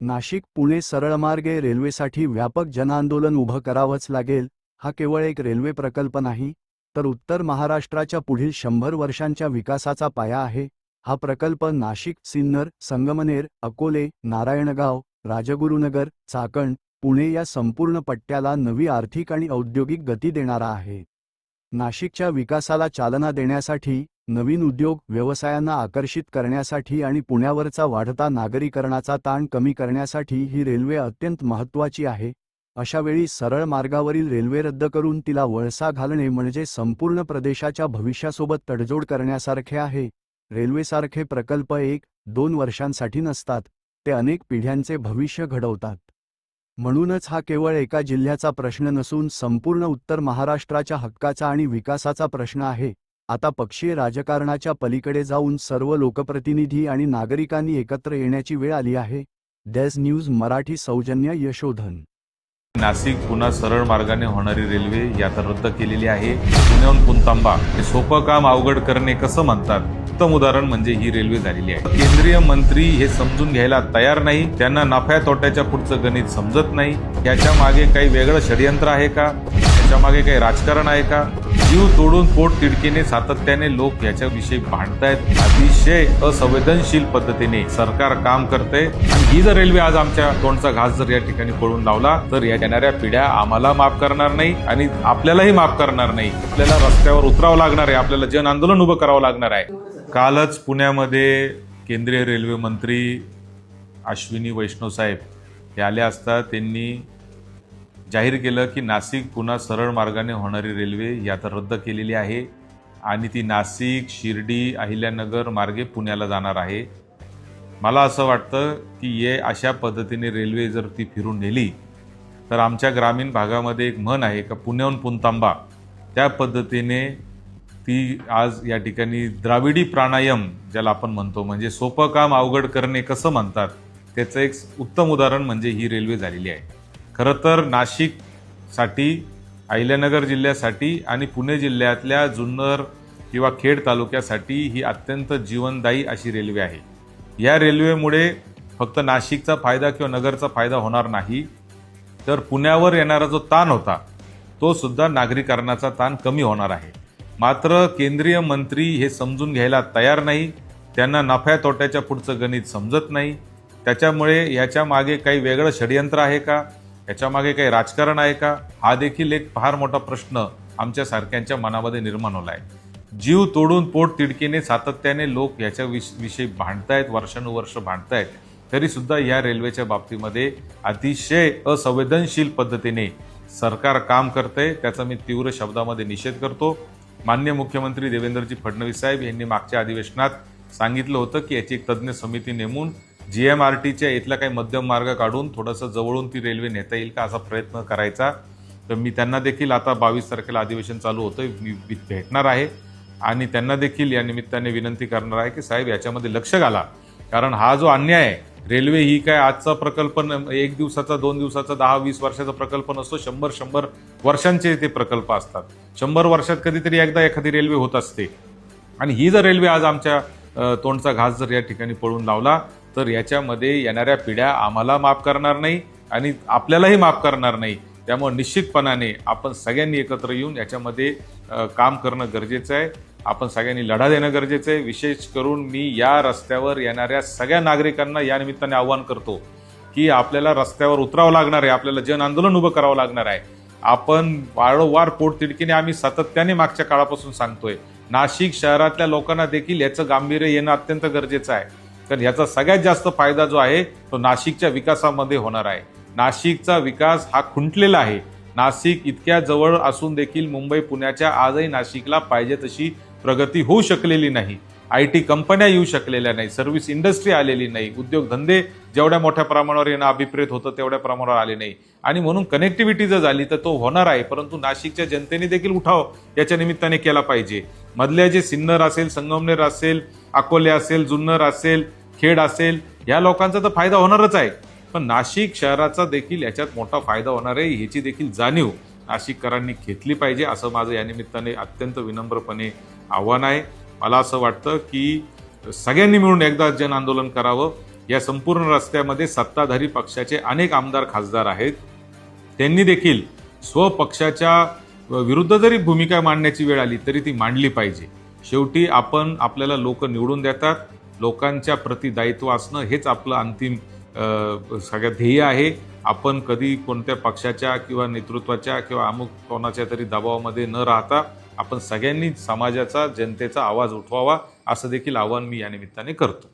नाशिक पुणे सरळमार्गे रेल्वेसाठी व्यापक जनआंदोलन उभं करावंच लागेल. हा केवळ एक रेल्वे प्रकल्प नाही, तर उत्तर महाराष्ट्राच्या पुढील 100 वर्षांच्या विकासाचा पाया आहे. हा प्रकल्प नाशिक, सिन्नर, संगमनेर, अकोले, नारायणगाव, राजगुरुनगर, चाकण, पुणे या संपूर्ण पट्ट्याला नवी आर्थिक आणि औद्योगिक गती देणारा आहे. नाशिकच्या विकासाला चालना देण्यासाठी, नवीन उद्योग व्यवसायांना आकर्षित करण्यासाठी आणि पुण्यावरचा वाढता नागरीकरणाचा ताण कमी करण्यासाठी ही रेल्वे अत्यंत महत्त्वाची आहे. अशावेळी सरळ मार्गावरील रेल्वे रद्द करून तिला वळसा घालणे म्हणजे संपूर्ण प्रदेशाच्या भविष्यासोबत तडजोड करण्यासारखे आहे. रेल्वेसारखे प्रकल्प 1-2 वर्षांसाठी नसतात, ते अनेक पिढ्यांचे भविष्य घडवतात. म्हणूनच हा केवळ एका जिल्ह्याचा प्रश्न नसून संपूर्ण उत्तर महाराष्ट्राच्या हक्काचा आणि विकासाचा प्रश्न आहे. आता पक्षीय राजकारणाच्या पलीकडे जाऊन सर्व लोकप्रतिनिधी आणि नागरिकांनी एकत्र येण्याची वेळ आली आहे. डेझ न्यूज मराठी सौजन्य यशोधन. नाशिक पुन्हा सरळ मार्गाने होणारी रेल्वे ही आता रद्द केलेली आहे. पुण्याहून पुणतांबा हे सोपं काम अवघड करणे कसं म्हणतात, उत्तम उदाहरण म्हणजे ही रेल्वे झालेली आहे. केंद्रीय मंत्री हे समजून घ्यायला तयार नाही. त्यांना नफ्या तोट्याच्या पुढचं गणित समजत नाही. याच्या मागे काही वेगळं षडयंत्र आहे का? याच्या मागे काही राजकारण आहे का? जीव तोडून पोट तिडकीने सातत्याने लोक याच्याविषयी भांडतायत. अतिशय असंवेदनशील पद्धतीने सरकार काम करते. आणि ही जर रेल्वे आज आमच्या तोंडचा घास जर या ठिकाणी पळून लावला तर या येणाऱ्या पिढ्या आम्हाला माफ करणार नाही आणि आपल्यालाही माफ करणार नाही. आपल्याला रस्त्यावर उतरावं लागणार आहे. आपल्याला जन आंदोलन उभं करावं लागणार आहे. कालच पुण्यामध्ये केंद्रीय रेल्वे मंत्री अश्विनी वैष्णव साहेब हे आले असता त्यांनी जाहीर केलं की नाशिक पुन्हा सरळ मार्गाने होणारी रेल्वे ही आता रद्द केलेली आहे आणि ती नाशिक, शिर्डी, अहिल्यानगर मार्गे पुण्याला जाणार आहे. मला असं वाटतं की हे अशा पद्धतीने रेल्वे जर ती फिरून नेली तर आमच्या ग्रामीण भागामध्ये एक म्हण आहे का पुण्याहून पुणतांबा, त्या पद्धतीने ती आज या ठिकाणी द्राविडी प्राणायाम ज्याला आपण म्हणतो, म्हणजे सोपं काम अवघड करणे कसं म्हणतात, त्याचं एक उत्तम उदाहरण म्हणजे ही रेल्वे झालेली आहे. खरं तर नाशिकसाठी, अहिल्यानगर जिल्ह्यासाठी आणि पुणे जिल्ह्यातल्या जुन्नर किंवा खेड तालुक्यासाठी ही अत्यंत जीवनदायी अशी रेल्वे आहे. या रेल्वेमुळे फक्त नाशिकचा फायदा किंवा नगरचा फायदा होणार नाही, तर पुण्यावर येणारा जो ताण होता तो सुद्धा नागरीकरणाचा ताण कमी होणार आहे. मात्र केंद्रीय मंत्री हे समजून घ्यायला तयार नाही. त्यांना नफ्या तोट्याच्या पुढचं गणित समजत नाही. त्याच्यामुळे याच्या मागे काही वेगळं षडयंत्र आहे का? याच्या मागे काही राजकारण आहे का? हा देखील एक फार मोठा प्रश्न आमच्या सारख्यांच्या मनामध्ये निर्माण होला आहे. जीव तोडून पोट तिडकीने सातत्याने लोक याच्या विषयी भांडतायत, वर्षानुवर्ष भांडतायत. तरी सुद्धा या रेल्वेच्या बाबतीमध्ये अतिशय असंवेदनशील पद्धतीने सरकार काम करते. त्याचा मी तीव्र शब्दामध्ये निषेध करतो. माननीय मुख्यमंत्री देवेंद्रजी फडणवीस साहेब यांनी मागच्या अधिवेशनात सांगितलं होतं की याची एक तज्ज्ञ समिती नेमून GMRTच्या इथला काही मध्यम मार्ग काढून थोडंसं जवळून ती रेल्वे नेता येईल का असा प्रयत्न करायचा. तर मी त्यांना देखील आता 22 तारखेला अधिवेशन चालू होतं, मी भेटणार आहे आणि त्यांना देखील या निमित्ताने विनंती करणार आहे की साहेब याच्यामध्ये लक्ष घाला. कारण हा जो अन्याय आहे, रेल्वे ही काय आजचा प्रकल्प, 1 दिवसाचा 2 दिवसाचा 10-20 वर्षाचा प्रकल्प नसतो. 100 वर्षांचे ते प्रकल्प असतात. 100 वर्षात कधीतरी एकदा एखादी रेल्वे होत असते. आणि ही जर रेल्वे आज आमच्या तोंडचा घास जर या ठिकाणी पळून लावला तर याच्यामध्ये येणाऱ्या पिढ्या आम्हाला माफ करणार नाही आणि आपल्यालाही माफ करणार नाही. त्यामुळे निश्चितपणाने आपण सगळ्यांनी एकत्र येऊन याच्यामध्ये काम करणं गरजेचं आहे. आपण सगळ्यांनी लढा देणं गरजेचं आहे. विशेष करून मी या रस्त्यावर येणाऱ्या सगळ्या नागरिकांना या निमित्ताने आवाहन करतो की आपल्याला रस्त्यावर उतरावं लागणार आहे. आपल्याला जन आंदोलन उभं करावं लागणार आहे. आपण वारंवार पोटतिडकीने आम्ही सातत्याने मागच्या काळापासून सांगतोय. नाशिक शहरातल्या लोकांना देखील याचं गांभीर्य येणं अत्यंत गरजेचं आहे. तर याचा सगळ्यात जास्त फायदा जो आहे तो नाशिकच्या विकासामध्ये होणार आहे. नाशिकचा विकास हा खुंटलेला आहे. नाशिक इतक्या जवळ असून देखील मुंबई पुण्याच्या आजही नाशिकला पाहिजे तशी प्रगती होऊ शकलेली नाही. IT कंपन्या येऊ शकलेल्या नाही. सर्व्हिस इंडस्ट्री आलेली नाही. उद्योगधंदे जेवढ्या मोठ्या प्रमाणावर येणं अभिप्रेत होतं तेवढ्या प्रमाणावर आले नाही. आणि म्हणून कनेक्टिव्हिटी जर झाली तर तो होणार आहे. परंतु नाशिकच्या जनतेने देखील उठाव याच्या निमित्ताने केला पाहिजे. मधल्या जे सिन्नर असेल, संगमनेर असेल, अकोले असेल, जुन्नर असेल, खेड असेल, या लोकांचा तर फायदा होणारच आहे. पण नाशिक शहराचा देखील याच्यात मोठा फायदा होणार आहे. ह्याची देखील जाणीव नाशिककरांनी घेतली पाहिजे असं माझं या निमित्ताने अत्यंत विनम्रपणे आव्हान आहे. मला असं वाटतं की सगळ्यांनी मिळून एकदा जन आंदोलन करावं. या संपूर्ण रस्त्यामध्ये सत्ताधारी पक्षाचे अनेक आमदार खासदार आहेत. त्यांनी देखील स्वपक्षाच्या विरुद्ध जरी भूमिका मांडण्याची वेळ आली तरी ती मांडली पाहिजे. शेवटी आपल्याला लोक निवडून देतात. लोकांच्या प्रति दायित्व असणं हेच आपलं अंतिम सगळ्यात ध्येय आहे. आपण कधी कोणत्या पक्षाच्या किंवा नेतृत्वाच्या किंवा अमुक कोणाच्या तरी दबावामध्ये न राहता आपण सगळ्यांनी समाजाचा जनतेचा आवाज उठवावा असं देखील आवाहन मी या निमित्ताने करतो.